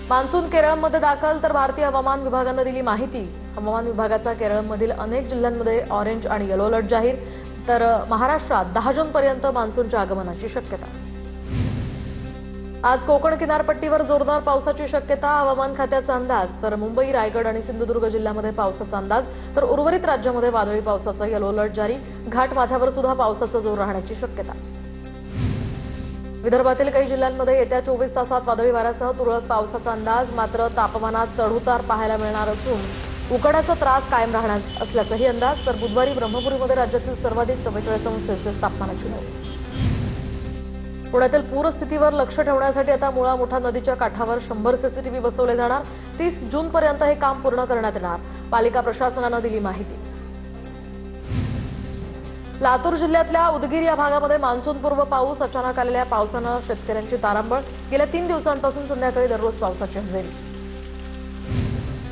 Monsoon केरळमध्ये दाखल, तर भारतीय हवामान विभागाने दिली माहिती। हवामान विभागाचा केरळमधील अनेक जिल्ह्यांमध्ये ऑरेंज आणि येलो अलर्ट जाहीर, तर महाराष्ट्रात 10 जूनपर्यंत मान्सूनच्या आगमनाची शक्यता। आज कोकण किनारपट्टीवर जोरदार पावसाची शक्यता, हवामान खात्याचा अंदाज। तर मुंबई, रायगड आणि सिंधुदुर्ग जिल्ह्यामध्ये पावसाचा अंदाज, तर उर्वरित राज्यामध्ये वादळी पावसाचा येलो अलर्ट जारी। घाटमाथ्यावर सुद्धा पावसाचा जोर राहण्याची शक्यता। विदर्भातील काही जिल्ह्यांमध्ये येत्या 24 तासात वादळी वाऱ्यासह तुरळक पावसाचा अंदाज। मात्र तापमानात चढउतार पाहायला मिळणार असून उकाड्याचा त्रास कायम राहणार असल्याचाही अंदाज। तर बुधवारी ब्रह्मपुरीमध्ये राज्यातील सर्वाधिक 44°C तापमानाची नोंद। पुण्यातील पूरस्थितीवर लक्ष ठेवण्यासाठी आता मुळा मुठा नदीच्या काठावर 100 CCTV बसवले जाणार। 30 जूनपर्यंत हे काम पूर्ण करण्यात येणार, पालिका प्रशासनाने दिली माहिती। लातूर जिल्ह्यातल्या उदगीर या भागामध्ये मान्सूनपूर्व पाऊस, अचानक आलेल्या पावसाने शेतकऱ्यांची तारांबळ। गेल्या 3 दिवसांपासून संध्याकाळी दररोज पावसाची हजेरी।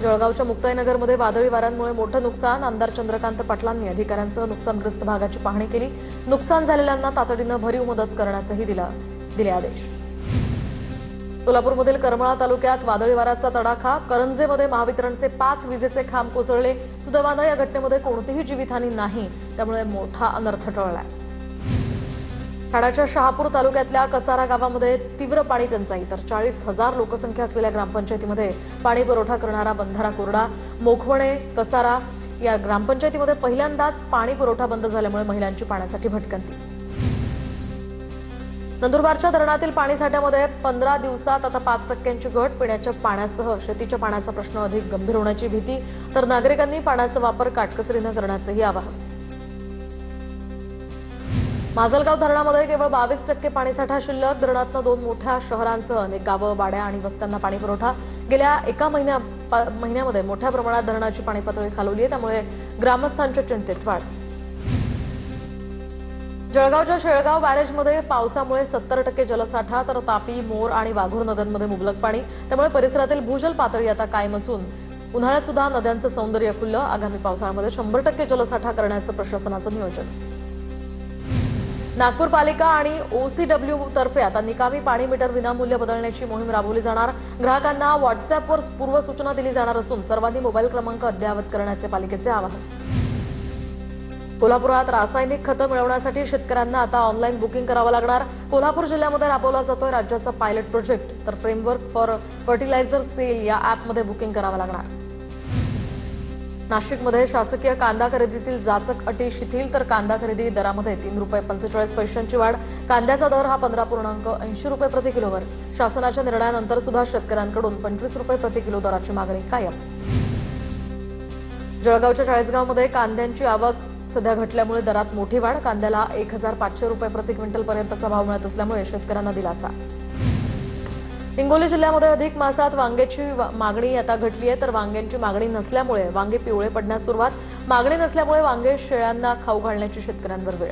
जळगावच्या मुक्ताईनगरमध्ये वादळी वाऱ्यांमुळे मोठं नुकसान, आमदार चंद्रकांत पाटलांनी अधिकाऱ्यांसह नुकसानग्रस्त भागाची पाहणी केली। नुकसान झालेल्यांना तातडीने भरीव मदत करण्याचेही दिले आदेश। सोलापूरमधील करमाळा तालुक्यात वादळी वाऱ्याचा तडाखा, करंजेमध्ये महावितरणचे 5 विजेचे खांब कोसळले। सुदैवाने या घटनेमध्ये कोणतीही जीवितहानी नाही, त्यामुळे मोठा अनर्थ टळला। ठाण्याच्या शहापूर तालुक्यातल्या कसारा गावामध्ये तीव्र पाणी टंचाई, तर 40,000 लोकसंख्या असलेल्या ग्रामपंचायतीमध्ये पाणी पुरवठा करणारा बंधारा कोरडा। मोखवणे, कसारा या ग्रामपंचायतीमध्ये पहिल्यांदाच पाणी पुरवठा बंद झाल्यामुळे महिलांची पाण्यासाठी भटकंती। नंदुरबारच्या धरणातील पाणीसाठ्यामध्ये 15 दिवसात आता 5% घट, पिण्याच्या पाण्यासह शेतीच्या पाण्याचा प्रश्न अधिक गंभीर होण्याची भीती। तर नागरिकांनी पाण्याचा वापर काटकसरीने करण्याचेही आवाहन। माजलगाव धरणामध्ये केवळ 22% पाणीसाठा शिल्लक, धरणातून 2 मोठ्या शहरांसह अनेक गावं, वाड्या आणि वस्त्यांना पाणी पुरवठा। गेल्या एका महिन्यामध्ये मोठ्या प्रमाणात धरणाची पाणी पातळी खालवली आहे, त्यामुळे ग्रामस्थांच्या चिंतेत वाढ। जळगावच्या शेळगाव बॅरेजमध्ये पावसामुळे 70% जलसाठा, तर तापी, मोर आणि वाघूर नद्यांमध्ये मुबलक पाणी, त्यामुळे परिसरातील भूजल पातळी आता कायम असून उन्हाळ्यात सुद्धा नद्यांचं सौंदर्य खुललं। आगामी पावसाळ्यामध्ये 100% जलसाठा करण्याचं प्रशासनाचं नियोजन। नागपूर पालिका आणि OCW तर्फे आता निकामी पाणी मीटर विनामूल्य बदलण्याची मोहीम राबवली जाणार। ग्राहकांना व्हॉट्सअॅपवर पूर्वसूचना दिली जाणार असून सर्वांनी मोबाईल क्रमांक अद्ययावत करण्याचे पालिकेचे आवाहन। कोल्हापुरात रासायनिक खतं मिळवण्यासाठी शेतकऱ्यांना आता ऑनलाईन बुकिंग करावं लागणार। कोल्हापूर जिल्ह्यामध्ये राबवला जातोय राज्याचा पायलट प्रोजेक्ट, तर फ्रेमवर्क फॉर फर्टिलायझर सेल या ॲपमध्ये बुकिंग करावं लागणार। नाशिकमध्ये शासकीय कांदा खरेदीतील जाचक अटी शिथिल, तर कांदा खरेदी दरामध्ये ₹3.45 वाढ। कांद्याचा दर हा ₹15.80 प्रति किलोवर। शासनाच्या निर्णयानंतर सुद्धा शेतकऱ्यांकडून ₹25 प्रति किलो दराची मागणी कायम। जळगावच्या चाळीसगावमध्ये कांद्यांची आवक सध्या घटल्यामुळे दरात मोठी वाढ। कांद्याला ₹1,500 प्रति क्विंटल पर्यंतचा भाव मिळत असल्यामुळे शेतकऱ्यांना दिलासा। हिंगोली जिल्ह्यामध्ये अधिक मासात वांग्याची मागणी आता घटली आहे, तर वांग्यांची मागणी नसल्यामुळे वांगे पिवळे पडण्यास सुरुवात। मागणी नसल्यामुळे वांगे शेळ्यांना खाऊ घालण्याची शेतकऱ्यांवर वेळ।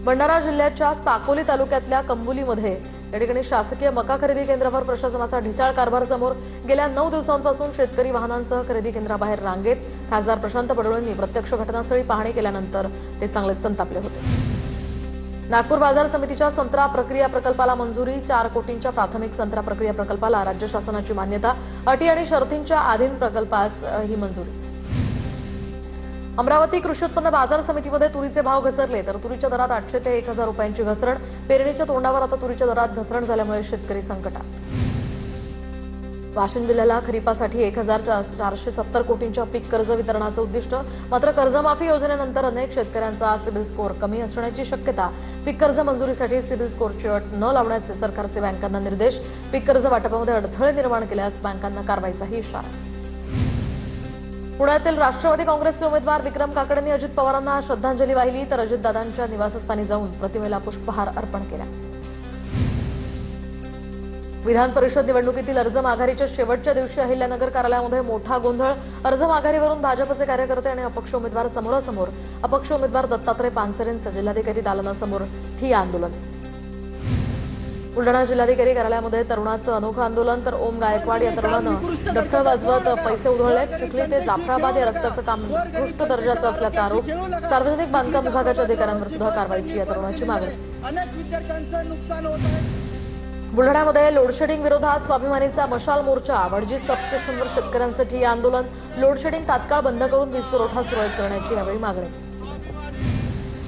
भंडारा जिल्ह्याच्या साकोली तालुक्यातल्या कंबुलीमध्ये या ठिकाणी शासकीय मका खरेदी केंद्रावर प्रशासनाचा ढिसाळ कारभार समोर। गेल्या 9 दिवसांपासून शेतकरी वाहनांसह खरेदी केंद्राबाहेर रांगेत। खासदार प्रशांत पडोळेंनी प्रत्यक्ष घटनास्थळी पाहणी केल्यानंतर ते चांगलेच संतापले होते। नागपूर बाजार समितीच्या संत्रा प्रक्रिया प्रकल्पाला मंजुरी, 4 कोटींच्या प्राथमिक संत्रा प्रक्रिया प्रकल्पाला राज्य शासनाची मान्यता। अटी आणि शर्तींच्या अधीन प्रकल्पास ही मंजुरी। अमरावती कृषी उत्पन्न बाजार समितीमध्ये तुरीचे भाव घसरले, तर तुरीच्या दरात 800 ते 1000 रुपयांची घसरण। पेरणीच्या तोंडावर आता तुरीच्या दरात घसरण झाल्यामुळे शेतकरी संकटात। वाशिम जिल्ह्याला खरीपासाठी 1470 कोटींच्या पीक कर्ज वितरणाचं उद्दिष्ट, मात्र कर्जमाफी योजनेनंतर अनेक शेतकऱ्यांचा सिबिल स्कोअर कमी असण्याची शक्यता। पीक कर्ज मंजुरीसाठी सिबिल स्कोअरची अट न लावण्याचे सरकारचे बँकांना निर्देश। पीक कर्ज वाटपामध्ये अडथळे निर्माण केल्यास बँकांना कारवाईचाही इशारा। पुण्यातील राष्ट्रवादी काँग्रेसचे उमेदवार विक्रम काकडेंनी अजित पवारांना श्रद्धांजली वाहिली, तर अजितदादांच्या निवासस्थानी जाऊन प्रतिमेला पुष्पहार अर्पण केला। विधान परिषद निवडणुकीतील अर्ज माघारीच्या शेवटच्या दिवशी अहिल्यानगर कार्यालयामध्ये मोठा गोंधळ। अर्ज माघारीवरून भाजपचे कार्यकर्ते आणि अपक्ष उमेदवार समोरासमोर। अपक्ष उमेदवार दत्तात्रय पानसरेंचं जिल्हाधिकारी दालनासमोर ठिय्या आंदोलन। बुलढाणा जिल्हाधिकारी कार्यालयामध्ये तरुणाचं अनोखं आंदोलन, तर ओम गायकवाड या तरुणानं डफ्फे वाजवत पैसे उधळले। चिखली ते जाफराबाद या रस्त्याचं काम उत्कृष्ट दर्जाचं असल्याचा आरोप। सार्वजनिक बांधकाम विभागाच्या अधिकाऱ्यांवर सुद्धा कारवाईची या तरुणाची मागणी। बुलढाण्यामध्ये लोडशेडिंग विरोधात स्वाभिमानीचा मशाल मोर्चा, वडजी सबस्टेशनवर शेतकऱ्यांचं ठिय्या आंदोलन, लोडशेडिंग तात्काळ बंद करून वीज पुरवठा सुरळीत करण्याची यावेळी मागणी.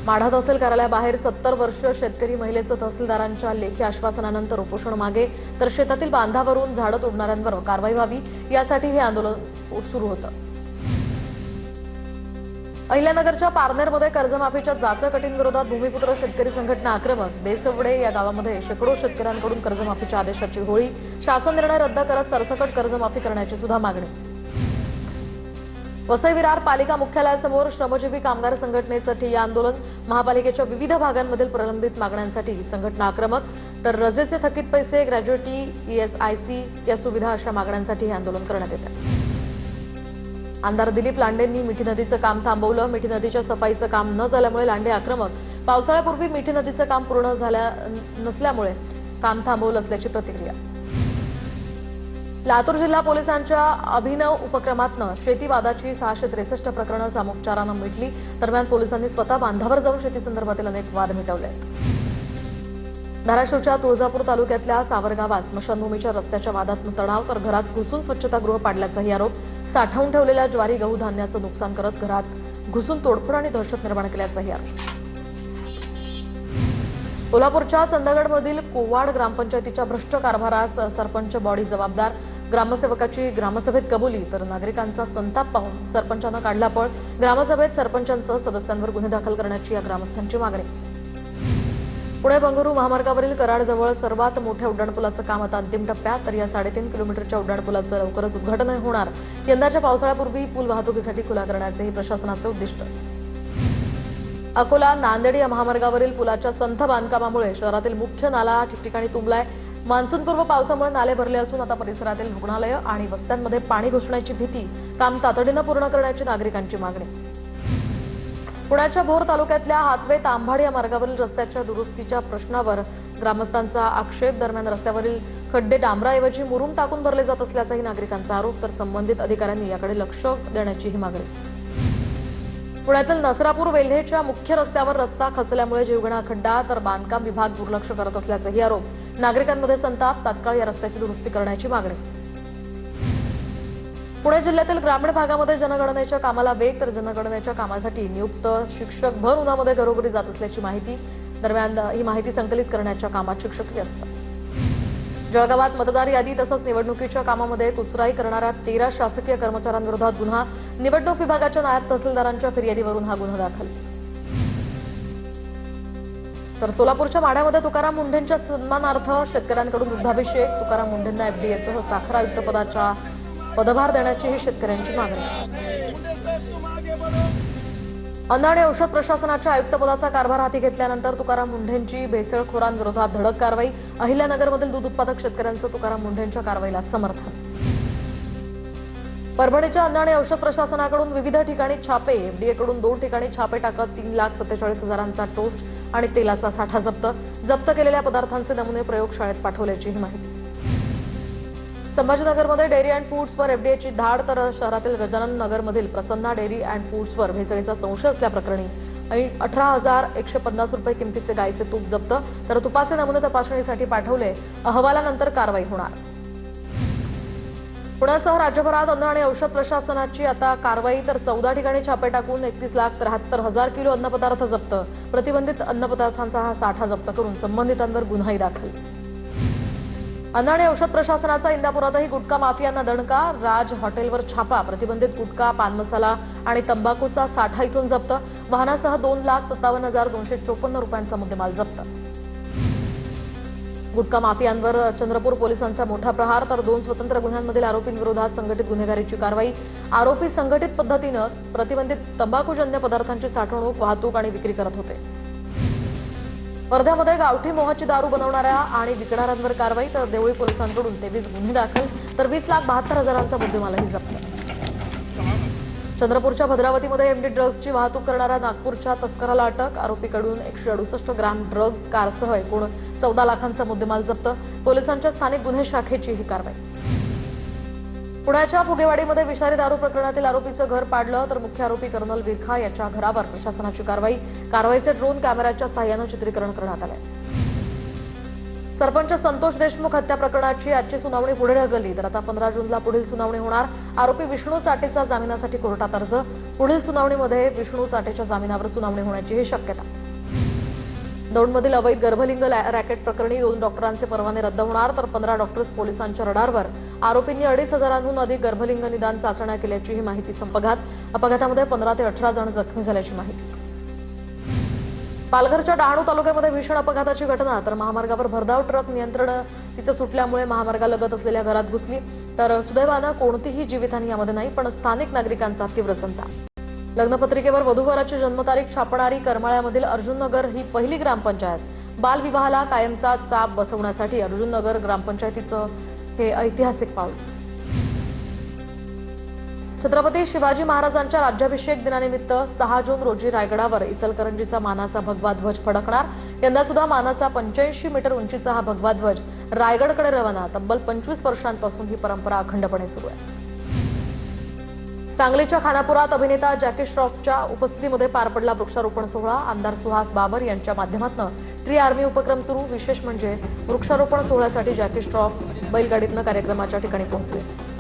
माढा तहसील कार्यालयाबाहेर 70 वर्षीय शेतकरी महिलेचं तहसीलदारांच्या लेखी आश्वासनानंतर उपोषण मागे, तर शेतातील बांधावरून झाडं तोडणाऱ्यांवर कारवाई व्हावी यासाठी हे आंदोलन सुरू होतं. अहिल्यानगरच्या पारनेरमध्ये कर्जमाफीच्या जाचकटींविरोधात भूमिपुत्र शेतकरी संघटना आक्रमक. देसवडे या गावामध्ये शेकडो शेतकऱ्यांकडून कर्जमाफीच्या आदेशाची होळी, शासन निर्णय रद्द करत सरसकट कर्जमाफी करण्याची सुद्धा मागणी. वसई विरार पालिका मुख्यालयासमोर श्रमजीवी कामगार संघटनेचं ठिय्या आंदोलन, महापालिकेच्या विविध भागांमधील प्रलंबित मागण्यांसाठी संघटना आक्रमक, तर रजेचे थकीत पैसे, ग्रॅज्युएटी, ESIC या सुविधा अशा मागण्यांसाठी हे आंदोलन करण्यात येतं. आमदार दिलीप लांडेंनी मिठी नदीचं काम थांबवलं. मिठी नदीच्या सफाईचं काम न झाल्यामुळे लांडे आक्रमक. पावसाळ्यापूर्वी मिठी नदीचं काम पूर्ण नसल्यामुळे काम थांबवलं असल्याची प्रतिक्रिया. लातूर जिल्हा पोलिसांच्या अभिनव उपक्रमातनं शेतीवादाची 663 प्रकरणं सामोपचारानं मिटली. दरम्यान पोलिसांनी स्वतः बांधावर जाऊन शेतीसंदर्भातील अनेक वाद मिटवले. धाराशिवच्या तुळजापूर तालुक्यातल्या सावर गावात स्मशानभूमीच्या रस्त्याच्या वादातनं तणाव, तर घरात घुसून स्वच्छतागृह पाडल्याचाही आरोप. साठवून ठेवलेल्या ज्वारी गहू धान्याचं नुकसान करत घरात घुसून तोडफोड आणि दहशत निर्माण केल्याचाही आरोप. कोल्हापूरच्या चंदगडमधील कोवाड ग्रामपंचायतीच्या भ्रष्ट कारभारास सरपंच बॉडी जबाबदार. ग्रामसेवकाची ग्रामसभेत कबुली, तर नागरिकांचा संताप पाहून सरपंचानं काढला पळ. ग्रामसभेत सरपंचांसह सदस्यांवर गुन्हे दाखल करण्याची या ग्रामस्थांची मागणी. पुणे बंगळुरू महामार्गावरील कराडजवळ सर्वात मोठ्या उड्डाणपुलाचं काम आता अंतिम टप्प्यात, तर या 3.5 किलोमीटरच्या उड्डाणपुलाचं लवकरच उद्घाटन होणार. यंदाच्या पावसाळ्यापूर्वी पूल वाहतुकीसाठी खुला करण्याचेही प्रशासनाचे उद्दिष्ट. अकोला नांदेड या महामार्गावरील पुलाच्या संथ बांधकामामुळे शहरातील मुख्य नाला ठिकठिकाणी तुंबलाय. मान्सूनपूर्व पावसामुळे नाले भरले असून आता परिसरातील रुग्णालयं आणि वस्त्यांमध्ये पाणी घुसण्याची भीती. काम तातडीनं पूर्ण करण्याची नागरिकांची मागणी. पुण्याच्या भोर तालुक्यातल्या हातवे तांभाड या मार्गावरील रस्त्याच्या दुरुस्तीच्या प्रश्नावर ग्रामस्थांचा आक्षेप. दरम्यान रस्त्यावरील खड्डे डांबराऐवजी मुरुम टाकून भरले जात असल्याचाही नागरिकांचा आरोप, तर संबंधित अधिकाऱ्यांनी याकडे लक्ष देण्याचीही मागणी. पुण्यातील नसरापूर वेल्हेच्या मुख्य रस्त्यावर रस्ता खचल्यामुळे जीवघेणा खड्डा, तर बांधकाम विभाग दुर्लक्ष करत असल्याचाही आरोप. नागरिकांमध्ये संताप. तात्काळ या रस्त्याची दुरुस्ती करण्याची मागणी. पुणे जिल्ह्यातील ग्रामीण भागामध्ये जनगणनेच्या कामाला वेग, तर जनगणनेच्या कामासाठी नियुक्त शिक्षक भर उन्हामध्ये घरोघरी जात असल्याची माहिती. दरम्यान ही माहिती संकलित करण्याच्या कामात शिक्षकही असतात. जळगावात मतदार यादी तसंच निवडणुकीच्या कामामध्ये कुचराई करणाऱ्या 13 शासकीय कर्मचाऱ्यांविरोधात गुन्हा. निवडणूक विभागाच्या नायब तहसीलदारांच्या फिर्यादीवरून हा गुन्हा दाखल. तर सोलापूरच्या माढ्यामध्ये तुकाराम मुंढेंच्या सन्मानार्थ शेतकऱ्यांकडून दुग्धाभिषेक. तुकाराम मुंढेंना FDAसह साखर आयुक्त पदाचा पदभार देण्याचीही शेतकऱ्यांची मागणी. अन्न आणि औषध प्रशासनाच्या आयुक्तपदाचा कारभार हाती घेतल्यानंतर तुकाराम मुंढेंची भेसळखोरांविरोधात धडक कारवाई. अहिल्यानगरमधील दूध उत्पादक शेतकऱ्यांचं तुकाराम मुंढेंच्या कारवाईला समर्थन. परभणीच्या अन्न आणि औषध प्रशासनाकडून विविध ठिकाणी छापे. FDAकडून 2 ठिकाणी छापे टाकत 3,47,000चा टोस्ट आणि तेलाचा साठा जप्त. जप्त केलेल्या पदार्थांचे नमुने प्रयोगशाळेत पाठवल्याचीही माहिती. संभाजीनगरमध्ये डेअरी अँड फूड्सवर FDAची धाड, तर शहरातील गजानन नगरमधील प्रसन्ना डेअरी अँड फूड्सवर भेसळीचा संशय असल्याप्रकरणी 18,150 रुपये किमतीचे गायीचे तूप जप्त, तर तुपाचे नमुने तपासणीसाठी पाठवले. अहवालानंतर कारवाई होणार. पुण्यासह राज्यभरात अन्न आणि औषध प्रशासनाची आता कारवाई, तर 14 ठिकाणी छापे टाकून 31,73,000 किलो अन्नपदार्थ जप्त. प्रतिबंधित अन्नपदार्थांचा हा साठा जप्त करून संबंधितांवर गुन्हाही दाखल. अन्न आणि औषध प्रशासनाचा इंदापुरातही गुटखा माफियांना दणका. राज हॉटेलवर छापा. प्रतिबंधित गुटखा, पान मसाला आणि तंबाखूचा साठा इथून जप्त. वाहनासह 2,57,254 रुपयांचा मुद्देमाल जप्त. गुटखा माफियांवर चंद्रपूर पोलिसांचा मोठा प्रहार, तर 2 स्वतंत्र गुन्ह्यांमधील आरोपींविरोधात संघटित गुन्हेगारीची कारवाई. आरोपी संघटित पद्धतीनं प्रतिबंधित तंबाखूजन्य पदार्थांची साठवणूक, वाहतूक आणि विक्री करत होते. वर्ध्यामध्ये गावठी मोहाची दारू बनवणाऱ्या आणि विकणाऱ्यांवर कारवाई, तर देवळी पोलिसांकडून 23 गुन्हे दाखल, तर 20,72,000चा मुद्देमालही जप्त. चंद्रपूरच्या भद्रावतीमध्ये MD ड्रग्जची वाहतूक करणाऱ्या नागपूरच्या तस्कराला अटक. आरोपीकडून 168 ग्राम ड्रग्ज कारसह एकूण 14 लाखांचा मुद्देमाल जप्त. पोलिसांच्या स्थानिक गुन्हे शाखेची ही कारवाई. पुण्याच्या फुगेवाडीमध्ये विषारी दारू प्रकरणातील आरोपीचं घर पाडलं, तर मुख्य आरोपी कर्नल विरखा याच्या घरावर प्रशासनाची कारवाई. कारवाईचे ड्रोन कॅमेऱ्याच्या साहाय्यानं चित्रीकरण करण्यात आले. सरपंच संतोष देशमुख हत्या प्रकरणाची आजची सुनावणी पुढे ढकलली तर आता 15 जूनला पुढील सुनावणी होणार। आरोपी विष्णू चाटेचा जामिनासाठी कोर्टात अर्ज। पुढील सुनावणीमध्ये विष्णू चाटेच्या जामिनावर सुनावणी होण्याची शक्यता। दौंडमधील अवैध गर्भलिंग रॅकेट प्रकरणी 2 डॉक्टरांचे परवाने रद्द होणार तर 15 डॉक्टर्स पोलिसांच्या रडारवर। आरोपींनी 2,500हून अधिक गर्भलिंग निदान चाचण्या केल्याची ही माहिती संपघात। अपघातामध्ये 15 ते 18 जण जखमी झाल्याची माहिती। पालघरच्या डहाणू तालुक्यामध्ये भीषण अपघाताची घटना तर महामार्गावर भरधाव ट्रक नियंत्रण तिचं सुटल्यामुळे महामार्गालगत असलेल्या घरात घुसली तर सुदैवानं कोणतीही जीवितहानी यामध्ये नाही पण स्थानिक नागरिकांचा तीव्र संताप। लग्नपत्रिकेवर वधूवराची जन्मतारीख छापणारी करमाळ्यामधील अर्जुननगर ही पहिली ग्रामपंचायत। बालविवाहाला कायमचा चाप बसवण्यासाठी अर्जुननगर ग्रामपंचायतीचं हे ऐतिहासिक पाऊल। छत्रपती शिवाजी महाराजांच्या राज्याभिषेक दिनानिमित्त 6 जून रोजी रायगडावर इचलकरंजीचा मानाचा भगवा ध्वज फडकणार। यंदा सुद्धा मानाचा 85 मीटर उंचीचा हा भगवा ध्वज रायगडकडे रवाना। तब्बल 25 वर्षांपासून ही परंपरा अखंडपणे सुरू आहे। सांगलीच्या खानापुरात अभिनेता जॅकी श्रॉफच्या उपस्थितीमध्ये पार पडला वृक्षारोपण सोहळा। आमदार सुहास बाबर यांच्या माध्यमातून ट्री आर्मी उपक्रम सुरू। विशेष म्हणजे वृक्षारोपण सोहळ्यासाठी जॅकी श्रॉफ बैलगाडीतनं कार्यक्रमाच्या ठिकाणी पोहोचले।